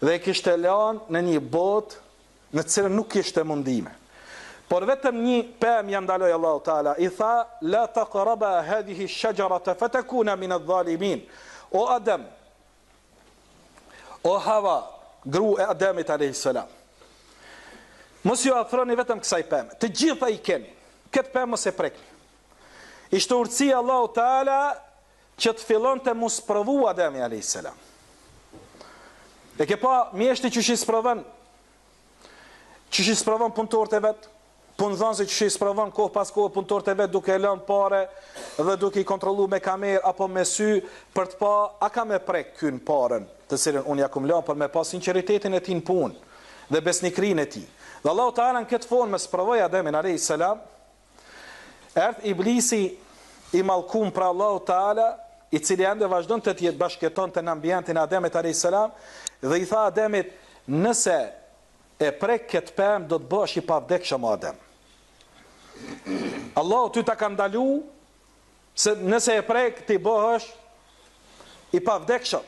dhe kishte lanë në një botë në cilën nuk kishte mundime. Por vetëm një pemë ja ndaloi Allahu Teala, i tha: "La taqraba hadhihi ash-shajarata fatakuna min adh-dhalimin." O Adem, o Hava, gruaja e Ademit alayhis salam, mos ju afroni vetëm kësaj pemë. Të gjitha i keni. Këtë pemë mos e prekni. Ishte urtësia Allahu Teala që të fillonte mos provu Ademi alayhis salam. E ke pa mjeshti që sprovon punëtorët e vet, punëdhënësit që sprovon kohë pas kohë punëtorët e vet duke lënë parë dhe duke i kontrolluar me kamerë apo me sy për të pa a ka me prek kyn parën, të cilën unë ja kum lënë për me pas sinqeritetin e tij në punë dhe besnikrinë e tij. Dhe Allahu Teala në këtë formë sprovoi Ademin alayhis salam. Erdh Iblisi i mallkuar për Allahu Teala, i cili ende vazhdon të jetë bashkëtonte në ambientin e Ademit alayhis salam, dhe i tha Ademit: "Nëse e prek këtë pemë, do të bësh i pavdekshëm Adem. Allahu ty ta ka ndalu se nëse e prek ti bëhesh i pavdekshëm."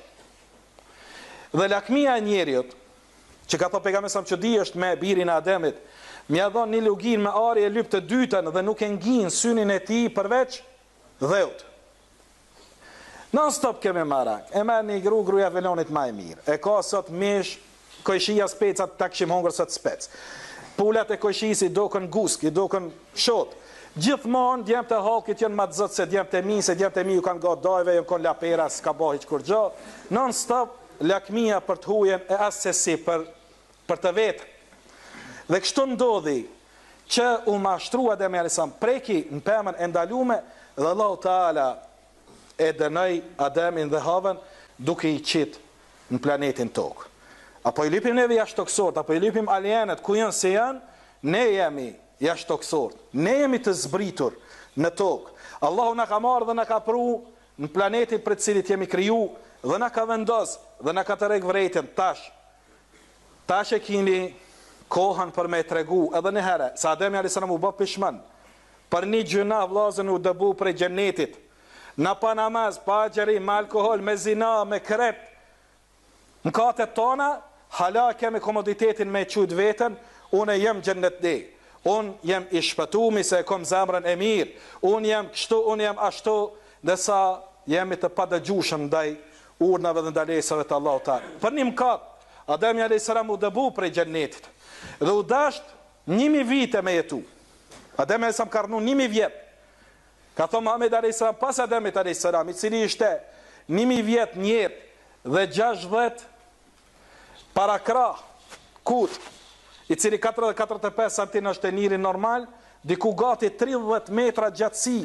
Dhe lakmia e njeriut, që ka thënë pejgamberi sa që di është me birin e Ademit, m'ia dhon një lugin me ari e lyp të dytën dhe nuk e ngin synin e tij përveç dheut. Non stop kemi marak. E merr një gruaja velonit më e mirë. E ka sot mish kojshia specat ta kishim hongër sot spec. Pulat e kojshisi dokën gusk, i dokën shot. Gjithmonë djemt e hallkit janë më të zot se djemt e mi, se djemt e mi ju kanë godajve, ju kanë lapera, s'ka bëj hiç kur gjë. Non stop lakmia për të hujen e asesi për të vetë. Dhe kështu ndodhi që u mashtrua Ademi alayhis salam, preki në pemën e ndalume dhe Allahu Teala e dënoi Ademin dhe Havën duke i qitë në planetin tokë. Apo i lypim neve jashtëtokësorët, apo i lypim alienet ku janë se janë, ne jemi jashtëtokësorët. Ne jemi të zbritur në tokë. Allahu na ka marrë dhe na ka pru në planetin për të cilit jemi kriju dhe na ka vendos dhe na ka tërheq vërejtën tash e keni kohën për me tregu edhe një herë se Ademi alayhis salam u bë pishman për një gjuna vllazën u dëbu prej xhenetit, na pa namaz, pa xherim, me alkohol, me zina, me krep. Mëkatet tona, hala kemi komoditetin me qujt veten, unë jem xhennet dhe. Unë jem i shpëtuar se e kom zemrën e mirë. Unë jem kështu, unë jem ashtu, ndërsa jemi të padëgjueshëm ndaj urdhnave dhe ndalesave të Allahut Teala. Për një mëkat, Ademi alayhis salam u dëbu prej xhennetit dhe u dasht 1000 vite me jetu. Ademi alayhis salam ka rënë 1000 vjet. Ka thonë Muhamedi alayhis salam pas Ademit alayhis salam, i cili ishte 1000 vjet në jetë dhe 60 para krah kut, i cili 45 cm është e njëri normal, diku gati 30 metra gjatësi.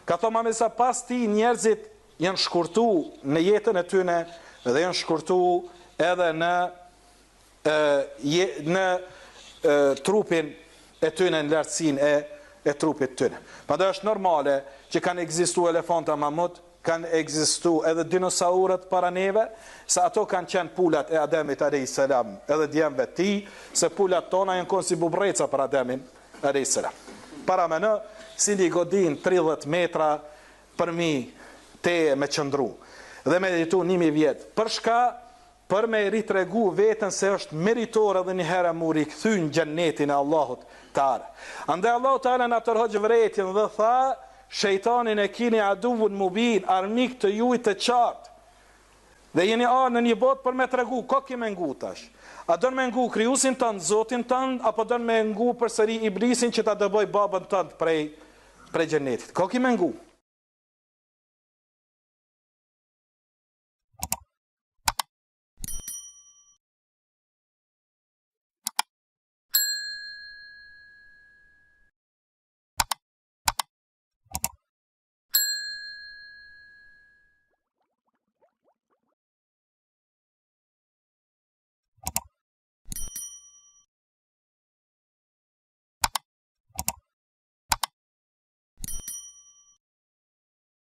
Ka thonë Muhamedi sa pas ti njerëzit janë shkurtu në jetën e tyne dhe janë shkurtu edhe në trupin e tyne, në lartësinë e trupit tyne. Prandaj është normale që kanë ekzistuar elefanta mamut, kanë ekzistuar edhe dinosaurët para neve, se ato kanë qenë pulat e Ademit alayhis salam, edhe djemve të tij, se pulat tona janë kon si bubreca për Ademin alayhis salam. Para me në, si një godin 30 metra përmi te me qëndru dhe me ditu 1000 vjetë. Për shka? Për me ritregu vetën se është meritor edhe një herë mu rikthyn xhennetin e Allahut Teala. Andaj Allahu Teala na tërhoq vërejtjen dhe tha: "Shejtanin e kini aduvun mubin", armik të juaj të qartë. Dhe jeni ardhur në një botë për me tregu, ko kime ngu tash? A don me ngu krijuesin tënd, Zotin tënd, apo don me ngu përsëri Iblisin që ta dëboj babën tënd prej xhennetit? Ko kime ngu?